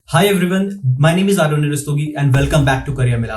Hi everyone, my name is Aaron Rastogi and welcome back to career Mila.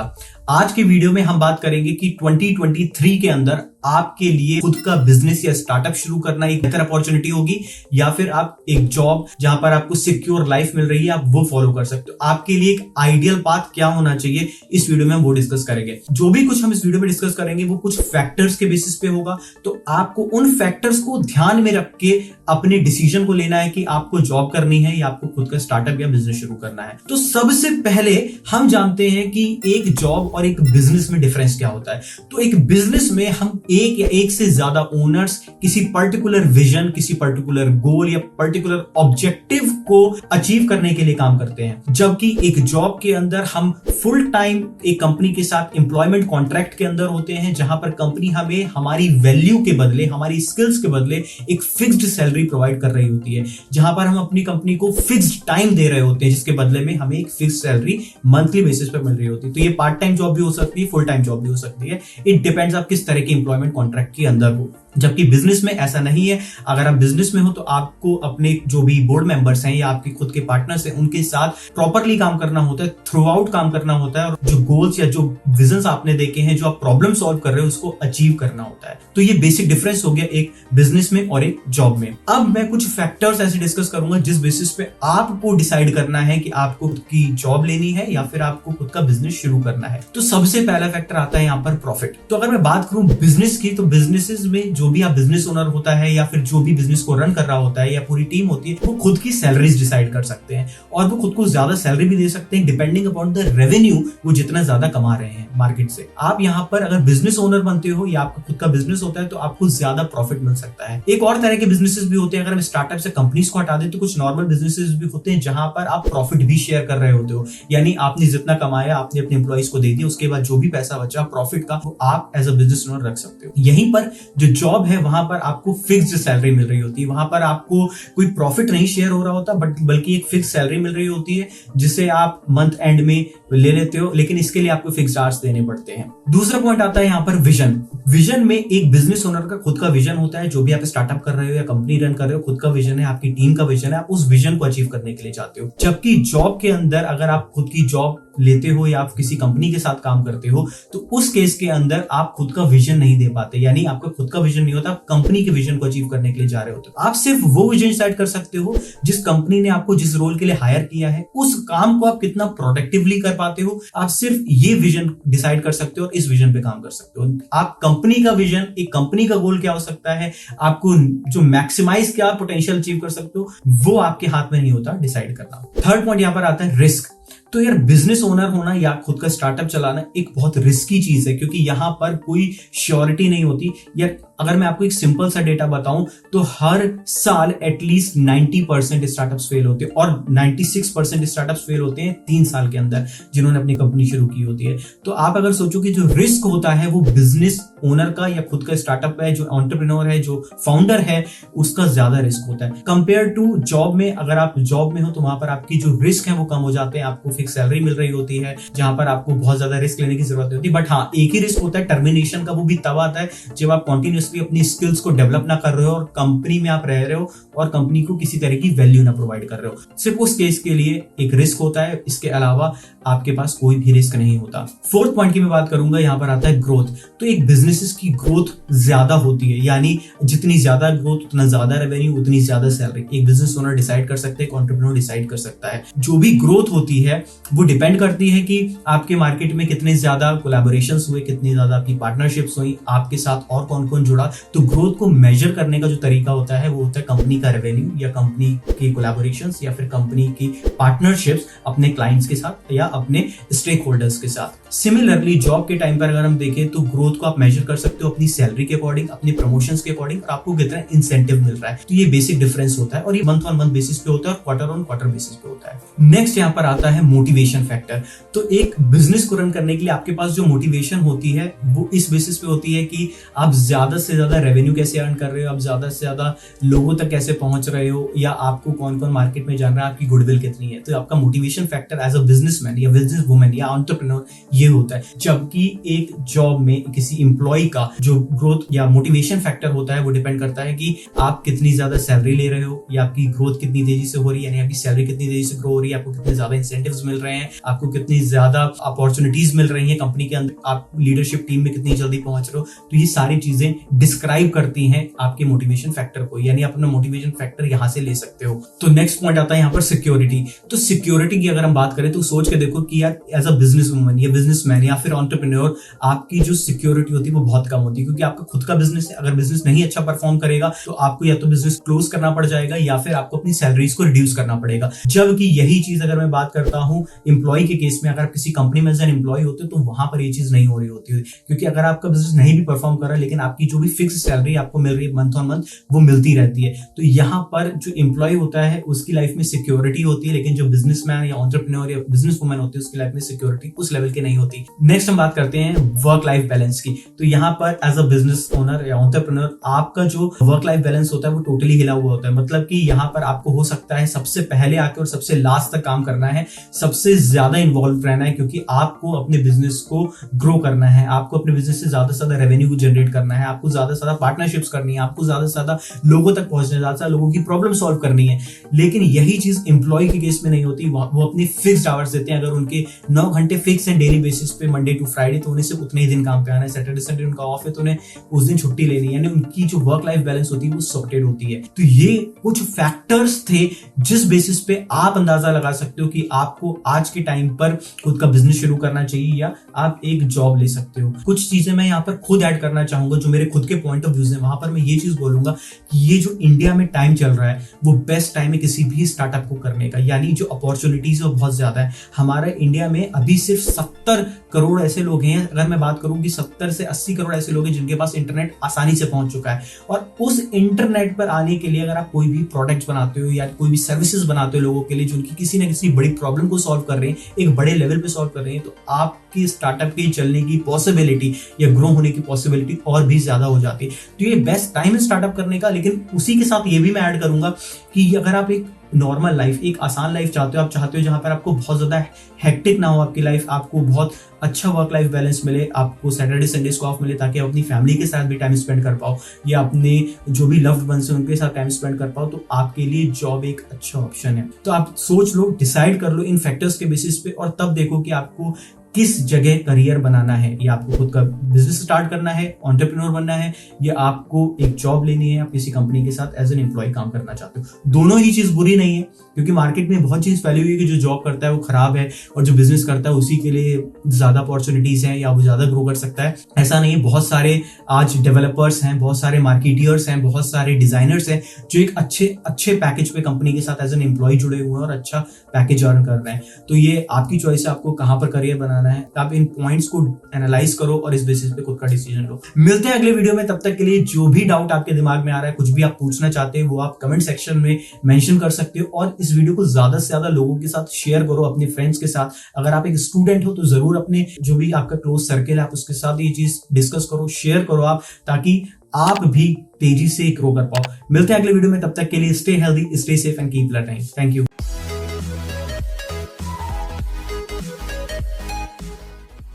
आज के video में हम बात करेंगे कि 2023 के अंदर आपके लिए खुद का बिजनेस या स्टार्टअप शुरू करना एक बेहतर अपॉर्चुनिटी होगी या फिर आप एक जॉब जहां पर आपको सिक्योर लाइफ मिल रही है आप वो फॉलो कर सकते हो। आपके लिए एक आइडियल पाथ क्या होना चाहिए, इस वीडियो में हम वो डिस्कस करेंगे। जो भी कुछ हम इस वीडियो में डिस्कस करेंगे वो कुछ फैक्टर्स के बेसिस पे होगा, तो आपको उन फैक्टर्स को ध्यान में रख के अपने डिसीजन को लेना है कि आपको जॉब करनी है या आपको खुद का स्टार्टअप या बिजनेस शुरू करना है। तो सबसे पहले हम जानते हैं कि एक जॉब और एक बिजनेस में डिफरेंस क्या होता है। तो एक बिजनेस में हम एक या एक से ज्यादा ओनर्स किसी पर्टिकुलर विजन, किसी पर्टिकुलर गोल या पर्टिकुलर ऑब्जेक्टिव को अचीव करने के लिए काम करते हैं, जबकि एक जॉब के अंदर हम फुल टाइम एक कंपनी के साथ एम्प्लॉयमेंट कॉन्ट्रैक्ट के अंदर होते हैं, जहां पर कंपनी हमें हमारी वैल्यू के बदले, हमारी स्किल्स के बदले एक फिक्स्ड सैलरी प्रोवाइड कर रही होती है, जहां पर हम अपनी कंपनी को फिक्स्ड टाइम दे रहे होते हैं, जिसके बदले में हमें एक फिक्स्ड सैलरी मंथली बेसिस पर मिल रही होती है। तो ये पार्ट टाइम जॉब भी हो सकती है, फुल टाइम जॉब भी हो सकती है। इट डिपेंड्स आप किस तरह के एम्प्लॉयमेंट कॉन्ट्रैक्ट के अंदर हो। जबकि बिजनेस में ऐसा नहीं है। अगर आप बिजनेस में हो तो आपको अपने जो भी बोर्ड मेंबर्स हैं या आपके खुद के पार्टनर्स हैं उनके साथ प्रॉपरली काम करना होता है, थ्रू आउट काम करना होता है, और जो गोल्स या जो विजन्स आपने देखे हैं, जो आप प्रॉब्लम सॉल्व कर रहे हो, उसको अचीव करना होता है। तो ये बेसिक डिफरेंस हो गया एक बिजनेस में और एक जॉब में। अब मैं कुछ फैक्टर्स ऐसे डिस्कस करूंगा जिस बेसिस पे आपको डिसाइड करना है कि आपको खुद की जॉब लेनी है या फिर आपको खुद का बिजनेस शुरू करना है। तो सबसे पहला फैक्टर आता है यहाँ पर प्रॉफिट। तो अगर मैं बात करूं बिजनेस की, तो बिजनेसेस में जो भी आप बिजनेस ओनर होता है या फिर जो भी बिजनेस को रन कर रहा होता है या पूरी टीम होती है, वो खुद की सैलरीज डिसाइड कर सकते हैं और वो खुद को ज्यादा सैलरी भी दे सकते हैं डिपेंडिंग अपॉन द रेवेन्यू वो जितना ज्यादा कमा रहे हैं मार्केट से। आप यहाँ पर अगर बिजनेस ओनर बनते हो या आपका खुद का बिजनेस होता है तो आपको ज्यादा प्रॉफिट मिल सकता है। एक और तरह के बिजनेसेस भी होते हैं, अगर हम स्टार्टअप से कंपनीज को हटा दें तो कुछ नॉर्मल बिजनेसेस भी होते हैं जहां पर आप प्रॉफिट भी शेयर कर रहे होते हो, यानी आपने जितना कमाया आपने अपने एम्प्लॉइज को दे दिया, उसके बाद जो भी पैसा बचा प्रॉफिट का वो आप एज अ बिजनेस ओनर रख सकते हो। यहीं पर जो जॉब है वहां पर आपको फिक्स्ड सैलरी मिल रही होती है, वहां पर आपको कोई प्रॉफिट नहीं शेयर हो रहा होता बल्कि एक फिक्स सैलरी मिल रही होती है जिसे आप मंथ एंड में ले लेते हो, लेकिन इसके लिए आपको फिक्स्ड आवर्स देने पड़ते हैं। दूसरा पॉइंट आता है यहाँ पर विजन। विजन में एक बिजनेस ओनर का खुद का विजन होता है, जो भी आप स्टार्टअप कर रहे हो या कंपनी रन कर रहे हो, खुद का विजन है, आपकी टीम का विजन है, आप उस विजन को अचीव करने के लिए चाहते हो। जबकि जॉब के अंदर अगर आप खुद की जॉब लेते हो या आप किसी कंपनी के साथ काम करते हो तो उस केस के अंदर आप खुद का विजन नहीं दे पाते, यानी आपका खुद का विजन नहीं होता, आप कंपनी के विजन को अचीव करने के लिए जा रहे होते हो। आप सिर्फ वो विजन डिसाइड कर सकते हो जिस कंपनी ने आपको जिस रोल के लिए हायर किया है, उस काम को आप कितना प्रोडक्टिवली कर पाते हो, आप सिर्फ ये विजन डिसाइड कर सकते हो और इस विजन पे काम कर सकते हो। आप कंपनी का विजन, एक कंपनी का गोल क्या हो सकता है, आपको जो मैक्सिमाइज क्या पोटेंशियल अचीव कर सकते हो, वो आपके हाथ में नहीं होता डिसाइड करना। थर्ड पॉइंट यहां पर आता है रिस्क। तो यार बिजनेस ओनर होना या खुद का स्टार्टअप चलाना एक बहुत रिस्की चीज है, क्योंकि यहां पर कोई श्योरिटी नहीं होती। यार अगर मैं आपको एक सिंपल सा डेटा बताऊं तो हर साल एटलीस्ट 90% स्टार्टअप्स फेल होते हैं और 96% स्टार्टअप्स फेल होते हैं 3 साल के अंदर, जिन्होंने अपनी कंपनी शुरू की होती है। तो आप अगर सोचो कि जो रिस्क होता है वो बिजनेस ओनर का या खुद का स्टार्टअप है, जो एंटरप्रेन्योर है, जो फाउंडर है, उसका ज्यादा रिस्क होता है कंपेयर टू जॉब में। अगर आप जॉब में हो तो वहां पर आपकी जो रिस्क है वो कम हो जाते हैं, आपको फिक्स सैलरी मिल रही होती है, जहां पर आपको बहुत ज्यादा रिस्क लेने की जरूरत नहीं होती। बट हाँ, एक ही रिस्क होता है टर्मिनेशन का, वो भी तब आता है जब आप कंटिन्यूअसली अपनी स्किल्स को डेवलप ना कर रहे हो और कंपनी में आप रह रहे हो और कंपनी को किसी तरह की वैल्यू ना प्रोवाइड कर रहे हो। सिर्फ उस केस के लिए एक रिस्क होता है, इसके अलावा आपके पास कोई भी रिस्क नहीं होता। फोर्थ पॉइंट की मैं बात करूंगा, यहां पर आता है ग्रोथ। तो एक बिजनेसेस की ग्रोथ ज्यादा होती है, यानी जितनी ज्यादा ग्रोथ उतना ज्यादा रेवेन्यू, उतनी ज्यादा सैलरी। एक बिजनेस ओनर डिसाइड कर सकते हैं, एंटरप्रेन्योर डिसाइड कर सकता है। जो भी ग्रोथ होती है वो डिपेंड करती है कि आपके मार्केट में कितने ज्यादा कोलैबोरेशंस हुए, कितनी ज्यादा आपकी पार्टनरशिप्स हुई, आपके साथ और कौन कौन जुड़ा। तो ग्रोथ को मेजर करने का जो तरीका होता है वो होता है कंपनी का रेवेन्यू या कंपनी की कोलैबोरेशंस या फिर कंपनी की पार्टनरशिप्स अपने क्लाइंट्स के साथ या अपने स्टेक होल्डर्स के साथ। सिमिलरली जॉब के टाइम पर अगर हम देखें तो ग्रोथ को आप मेजर कर सकते हो अपनी सैलरी के अकॉर्डिंग, अपने प्रमोशंस के अकॉर्डिंग, और आपको कितना इंसेंटिव मिल रहा है। तो ये बेसिक डिफरेंस होता है और ये मंथ ऑन मंथ बेसिस पे होता है और क्वार्टर ऑन क्वार्टर बेसिस पे होता है। नेक्स्ट यहाँ पर आता है मोटिवेशन फैक्टर। तो एक बिजनेस को रन करने के लिए आपके पास जो मोटिवेशन होती है वो इस बेसिस पे होती है कि आप ज्यादा से ज्यादा रेवेन्यू कैसे अर्न कर रहे हो, आप ज्यादा से ज्यादा लोगों तक कैसे पहुंच रहे हो, या आपको कौन कौन मार्केट में जान रहा है, आपकी गुडविल कितनी है। तो आपका motivation factor as a businessman या बिजनेस वुमन या एंटरप्रेन्योर ये होता है। जबकि एक जॉब में किसी एम्प्लॉय का जो ग्रोथ या मोटिवेशन फैक्टर होता है वो डिपेंड करता है कि आप कितनी ज्यादा सैलरी ले रहे हो या आपकी ग्रोथ कितनी तेजी से हो रही है, यानी आपकी सैलरी कितनी तेजी से ग्रो हो रही है, आपको कितने ज्यादा इंसेंटिव्स मिल रहे हैं, आपको कितनी ज्यादा अपॉर्चुनिटीज मिल रही हैं कंपनी के अंदर, आप लीडरशिप टीम में कितनी जल्दी पहुंच रहे हो। तो ये सारी चीजें डिस्क्राइब करती हैं आपके मोटिवेशन फैक्टर को, यानी अपना मोटिवेशन फैक्टर यहां से ले सकते हो। तो नेक्स्ट पॉइंट आता है यहाँ पर सिक्योरिटी। तो सिक्योरिटी की अगर हम बात करें तो सोच के देखो कि यार एज अ बिजनेस वुमन या बिजनेसमैन या फिर एंटरप्रेन्योर आपकी जो सिक्योरिटी होती है वो बहुत कम होती है, क्योंकि आपका खुद का बिजनेस है। अगर बिजनेस नहीं अच्छा परफॉर्म करेगा तो आपको या तो बिजनेस क्लोज करना पड़ जाएगा या फिर आपको अपनी सैलरीज को रिड्यूस करना पड़ेगा। जबकि यही चीज अगर मैं बात करता हूं एम्प्लॉय के केस में, अगर आप किसी कंपनी में एज एन एम्प्लॉय होते हो तो वहां पर ये चीज नहीं हो रही होती है, क्योंकि अगर आपका बिजनेस नहीं भी परफॉर्म कर रहा है लेकिन आपकी जो भी फिक्स सैलरी आपको मिल रही है मंथ ऑन मंथ वो मिलती रहती है। तो यहाँ पर जो एम्प्लॉय होता है उसकी लाइफ में सिक्योरिटी होती है, लेकिन जो बिजनेसमैन या एंटरप्रेन्योर या बिजनेस वुमन होती है उसकी लाइफ में सिक्योरिटी उस लेवल की नहीं होती। नेक्स्ट हम बात करते हैं वर्क लाइफ बैलेंस की। तो यहाँ पर एज अ बिजनेस ओनर या एंटरप्रेन्योर आपका जो वर्क लाइफ बैलेंस होता है वो टोटली हिला हुआ होता है। मतलब कि यहाँ पर आपको हो सकता है सबसे पहले आके और सबसे लास्ट तक काम करना है, सबसे ज्यादा इन्वॉल्व रहना है, क्योंकि आपको अपने बिजनेस को ग्रो करना है, आपको अपने बिजनेस से ज्यादा से ज्यादा रेवेन्यू जनरेट करना है, आपको ज्यादा से ज्यादा पार्टनरशिप्स करनी है, आपको ज्यादा से ज्यादा लोगों तक पहुंचना है, ज्यादा से ज्यादा लोगों की प्रॉब्लम सॉल्व करनी है। लेकिन यही चीज एम्प्लॉय के केस में नहीं होती। वो अपनी फिक्स्ड आवर्स देते हैं। अगर उनके 9 घंटे फिक्स है डेली बेसिस पे मंडे टू फ्राइडे, तो उन्हें सिर्फ उतने ही दिन काम पे आना है। सैटरडे संडे उनका ऑफ है तो उन्हें उस दिन छुट्टी लेनी है, यानी उनकी जो वर्क लाइफ बैलेंस होती है वो सॉर्टेड होती है। तो ये कुछ फैक्टर्स थे जिस बेसिस पे आप अंदाजा लगा सकते हो कि आपको आज के टाइम पर खुद का बिजनेस शुरू करना चाहिए या आप एक जॉब ले सकते हो। कुछ चीजें मैं यहाँ पर खुद ऐड करना चाहूंगा जो मेरे खुद के पॉइंट ऑफ व्यूज है। वहां पर मैं ये चीज बोलूंगा कि ये जो इंडिया में टाइम चल रहा है वो बेस्ट टाइम है किसी भी स्टार्टअप को करने का, यानी जो अपॉर्चुनिटीज है वो बहुत ज्यादा है। हमारे इंडिया में अभी सिर्फ 70 करोड़ ऐसे लोग हैं, अगर मैं बात करूं कि 70 से 80 करोड़ ऐसे लोग हैं जिनके पास इंटरनेट आसानी से पहुंच चुका है। और उस इंटरनेट पर आने के लिए अगर आप कोई भी प्रोडक्ट बनाते हो या कोई भी सर्विसेज बनाते हो लोगों के लिए जो उनकी किसी ना किसी बड़ी प्रॉब्लम को सॉल्व कर रहे हैं, एक बड़े लेवल पे सॉल्व कर रहे हैं, तो आपकी स्टार्टअप के चलने की पॉसिबिलिटी या ग्रो होने की पॉसिबिलिटी और भी ज्यादा हो जाती है। तो ये बेस्ट टाइम है स्टार्टअप करने का। लेकिन उसी के साथ ये भी मैं ऐड करूंगा कि अगर आप एक नॉर्मल लाइफ, एक आसान लाइफ चाहते हो, आप चाहते हो जहां पर आपको बहुत ज्यादा हेक्टिक ना हो आपकी लाइफ, आपको बहुत अच्छा वर्क लाइफ बैलेंस मिले, आपको सैटरडे संडेज को ऑफ मिले ताकि आप अपनी फैमिली के साथ भी टाइम स्पेंड कर पाओ या अपने जो भी लव्ड वंस हैं उनके साथ टाइम स्पेंड कर पाओ, तो आपके लिए जॉब एक अच्छा ऑप्शन है। तो आप सोच लो, डिसाइड कर लो इन फैक्टर्स के बेसिस पे और तब देखो कि आपको किस जगह करियर बनाना है, या आपको खुद का बिजनेस स्टार्ट करना है, एंटरप्रेन्योर बनना है, या आपको एक जॉब लेनी है, आप किसी कंपनी के साथ एज एन एम्प्लॉय काम करना चाहते हो। दोनों ही चीज बुरी नहीं है, क्योंकि मार्केट में बहुत चीज फैली हुई है कि जो जॉब करता है वो खराब है और जो बिजनेस करता है उसी के लिए ज्यादा अपॉर्चुनिटीज हैं या वो ज्यादा ग्रो कर सकता है। ऐसा नहीं है, बहुत सारे आज डेवलपर्स हैं, बहुत सारे मार्केटियर्स हैं, बहुत सारे डिजाइनर्स हैं जो एक अच्छे पैकेज पे कंपनी के साथ एज एन एम्प्लॉय जुड़े हुए हैं और अच्छा पैकेज अर्न कर रहे हैं। तो ये आपकी चॉइस है, आपको कहां पर करियर बनाना है। आप इन पॉइंट्स को एनालाइज करो और इस बेसिस पे खुद का डिसीजन लो। मिलते हैं अगले वीडियो में, तब तक के लिए जो भी डाउट आपके दिमाग में आ रहा है, कुछ भी आप पूछना चाहते हैं वो आप कमेंट सेक्शन में मेंशन कर सकते हो और इस वीडियो को ज्यादा से ज्यादा लोगों के साथ शेयर करो, अपने फ्रेंड्स के साथ। अगर आप एक स्टूडेंट हो तो जरूर अपने जो भी आपका क्लोज सर्किल है आप उसके साथ ये चीज डिस्कस करो, शेयर करो आप, ताकि आप भी तेजी से ग्रो कर पाओ। मिलते हैं अगले वीडियो में, तब तक के लिए stay healthy, stay safe and keep learning. Thank you.